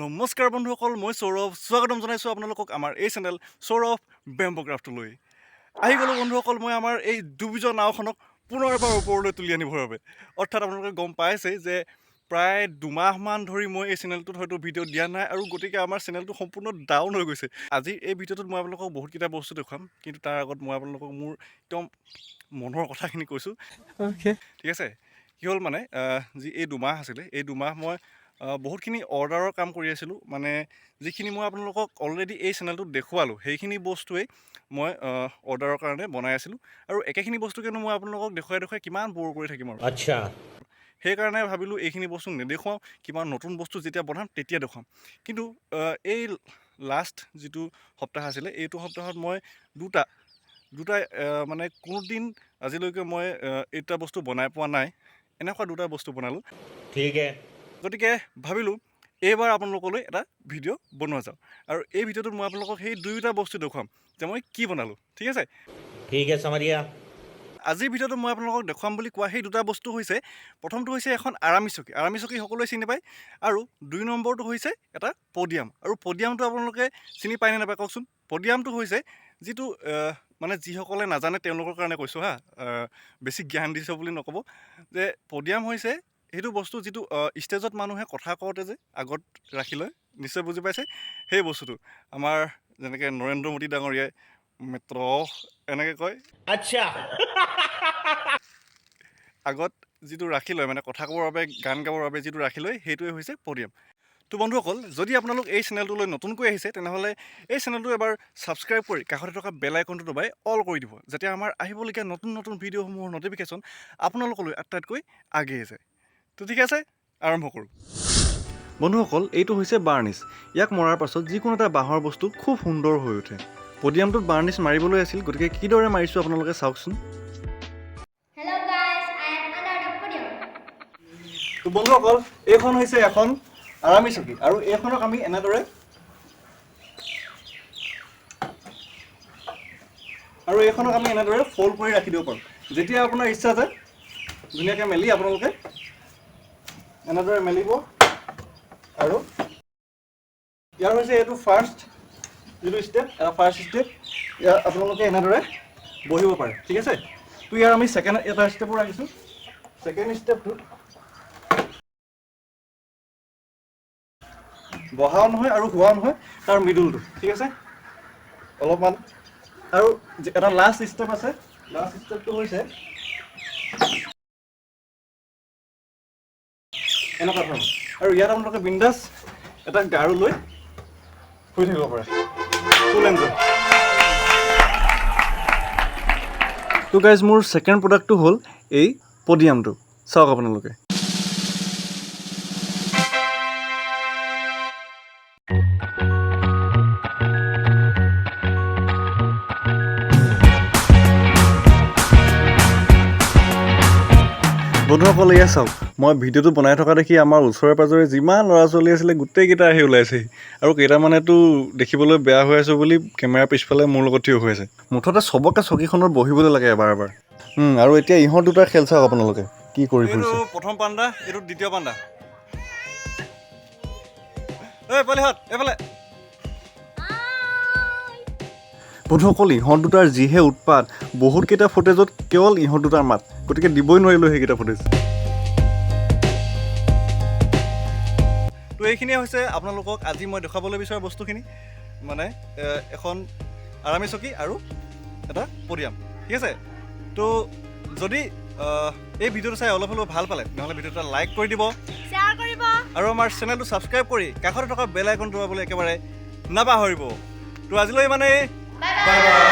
নমস্কাৰ বন্ধুসকল, মই সৌৰভ স্বাগতম জনাইছোঁ আপোনালোকক আমাৰ এই চেনেল সৌৰভ বেম্ব'ক্ৰাফ্টলৈ। আহি গ'লোঁ বন্ধুসকল, মই আমাৰ এই ডুবিযোৱা নাওখনক পুনৰ এবাৰ ওপৰলৈ তুলি আনিবৰ বাবে। অৰ্থাৎ আপোনালোকে গম পাইছেই যে প্ৰায় 2 মাহমান ধৰি মই এই চেনেলটোত হয়তো ভিডিঅ' দিয়া নাই, আৰু গতিকে আমাৰ চেনেলটো সম্পূৰ্ণ ডাউন হৈ গৈছে। আজি এই ভিডিঅ'টোত মই আপোনালোকক বহুতকেইটা বস্তু দেখুৱাম, কিন্তু তাৰ আগত মই আপোনালোকক মোৰ একদম মনৰ কথাখিনি কৈছোঁ। ঠিক আছে, কি হ'ল মানে যি এই 2 মাহ আছিলে, এই 2 মাহ মই বহুতখিনি অৰ্ডাৰৰ কাম কৰি আছিলোঁ। মানে যিখিনি মই আপোনালোকক অলৰেডি এই চেনেলটোত দেখুৱালোঁ, সেইখিনি বস্তুৱেই মই অৰ্ডাৰৰ কাৰণে বনাই আছিলোঁ, আৰু একেখিনি বস্তুকেনো মই আপোনালোকক দেখুৱাই কিমান ব'ৰ কৰি থাকিম আৰু। আচ্ছা, সেইকাৰণে ভাবিলোঁ এইখিনি বস্তু নেদেখুৱাওঁ, কিমান নতুন বস্তু যেতিয়া বনাম তেতিয়া দেখুৱাম। কিন্তু এই লাষ্ট যিটো সপ্তাহ আছিলে, এইটো সপ্তাহত মই দুটা মানে কোনোদিন আজিলৈকে মই এইটা বস্তু বনাই পোৱা নাই, এনেকুৱা 2টা বস্তু বনালোঁ। ঠিক আছে। গতিকে ভাবিলোঁ এইবাৰ আপোনালোকলৈ এটা ভিডিঅ' বনোৱা যাওক, আৰু এই ভিডিঅ'টোত মই আপোনালোকক সেই 2টা বস্তু দেখুৱাম যে মই কি বনালোঁ। ঠিক আছে, ঠিক আছে সমৰিয়া। আজিৰ ভিডিঅ'টো মই আপোনালোকক দেখুৱাম বুলি কোৱা সেই 2টা বস্তু হৈছে, প্ৰথমটো হৈছে এখন আৰামী চকী সকলোৱে চিনি পায়, আৰু 2 নম্বৰটো হৈছে এটা পডিয়াম। আৰু পডিয়ামটো আপোনালোকে চিনি পায় নে নাপায় কওকচোন। পডিয়ামটো হৈছে যিটো মানে যিসকলে নাজানে তেওঁলোকৰ কাৰণে কৈছোঁ হা, বেছি জ্ঞান দিছোঁ বুলি নক'ব, যে পডিয়াম হৈছে সেইটো বস্তু যিটো ষ্টেজত মানুহে কথা কওঁতে যে আগত ৰাখি লয়, নিশ্চয় বুজি পাইছে সেই বস্তুটো। আমাৰ যেনেকৈ নৰেন্দ্ৰ মোদী ডাঙৰীয়াই মিত্ৰ এনেকৈ কয়, আচ্ছা, আগত যিটো ৰাখি লয়, মানে কথা ক'বৰ বাবে, গান গাবৰ বাবে যিটো ৰাখি লয়, সেইটোৱে হৈছে পডিয়াম। তো বন্ধুসকল, যদি আপোনালোক এই চেনেলটোলৈ নতুনকৈ আহিছে, তেনেহ'লে এই চেনেলটো এবাৰ ছাবস্ক্ৰাইব কৰি কাষতে থকা বেল আইকনটো দবাই অল কৰি দিব, যাতে আমাৰ আহিবলগীয়া নতুন ভিডিঅ'সমূহৰ ন'টিফিকেশ্যন আপোনালোকলৈ আটাইতকৈ আগেয়ে যায়। তো ঠিক আছে, আৰম্ভ কৰোঁ। বন্ধুসকল, এইটো হৈছে বাৰ্নিছ। ইয়াক মৰাৰ পাছত যিকোনো এটা বাঁহৰ বস্তু খুব সুন্দৰ হৈ উঠে। পডিয়ামটোত বাৰ্নিছ মাৰিবলৈ আছিল, গতিকে কিদৰে মাৰিছোঁ আপোনালোকে চাওকচোন। Hello guys, I am under the podium. তো বন্ধুসকল, এইখন হৈছে এখন আৰামী চকী, আৰু এইখনক আমি এনেদৰে ফ'ল্ড কৰি ৰাখি দিব পাৰোঁ। যেতিয়া আপোনাৰ ইচ্ছা যায় ধুনীয়াকৈ মেলি আপোনালোকে এনেদৰে মেলিব, আৰু ইয়াৰ হৈছে এইটো ফাৰ্ষ্ট যিটো ষ্টেপ, ইয়াৰ আপোনালোকে এনেদৰে বহিব পাৰে। ঠিক আছে, তো ইয়াৰ আমি ছেকেণ্ড এটা ষ্টেপো ৰাখিছোঁ। ছেকেণ্ড ষ্টেপটোত বহাও নহয় আৰু হোৱাও নহয়, তাৰ মিডলটো। ঠিক আছে, অলপমান, আৰু এটা লাষ্ট ষ্টেপ আছে। লাষ্ট ষ্টেপটো হৈছে এনেকুৱা ধৰণৰ, আৰু ইয়াত আপোনালোকে বিন্দাছ এটা গাৰু লৈ শুই থাকিব পাৰে, ফুল এনজয়। তো গাইজ, মোৰ ছেকেণ্ড প্ৰডাক্টটো হ'ল এই পডিয়ামটো। চাওক আপোনালোকে। বন্ধুসকল, এয়া চাওক, মই ভিডিঅ'টো বনাই থকা দেখি আমাৰ ওচৰে পাঁজৰে যিমান ল'ৰা ছোৱালী আছিলে গোটেইকেইটা আহি ওলাইছেহি, আৰু কেইটামানেতো দেখিবলৈ বেয়া হৈ আছোঁ বুলি কেমেৰাৰ পিছফালে মোৰ লগত থিয় হৈ আছে। মুঠতে চবকে চকীখনত বহিবলৈ লাগে এবাৰ। আৰু এতিয়া ইহঁত 2টাৰ খেল চাওক আপোনালোকে কি কৰি ফুৰিছে। এইটো প্ৰথম পাণ্ডা, এইটো দ্বিতীয় পাণ্ডা। এইফালে বন্ধুসকল, ইহঁত 2টাৰ যিহে উৎপাত, বহুতকেইটা ফুটেজত কেৱল ইহঁত 2টাৰ মাত, গতিকে দিবই নোৱাৰিলোঁ সেইকেইটা ফুটেজ। তো এইখিনিয়ে হৈছে আপোনালোকক আজি মই দেখুৱাবলৈ বিচৰা বস্তুখিনি, মানে এখন আৰামী চকী আৰু এটা পডিয়াম। ঠিক আছে, তো যদি এই ভিডিঅ'টো চাই অলপ হ'লেও ভাল পালে, তেনেহ'লে ভিডিঅ'টো লাইক কৰি দিব, শ্বেয়াৰ কৰিব, আৰু আমাৰ চেনেলটো ছাবস্ক্ৰাইব কৰি কাষতে থকা বেল আইকন দবাবলৈ একেবাৰে নাপাহৰিব। তো আজিলৈ মানে বাই বাই।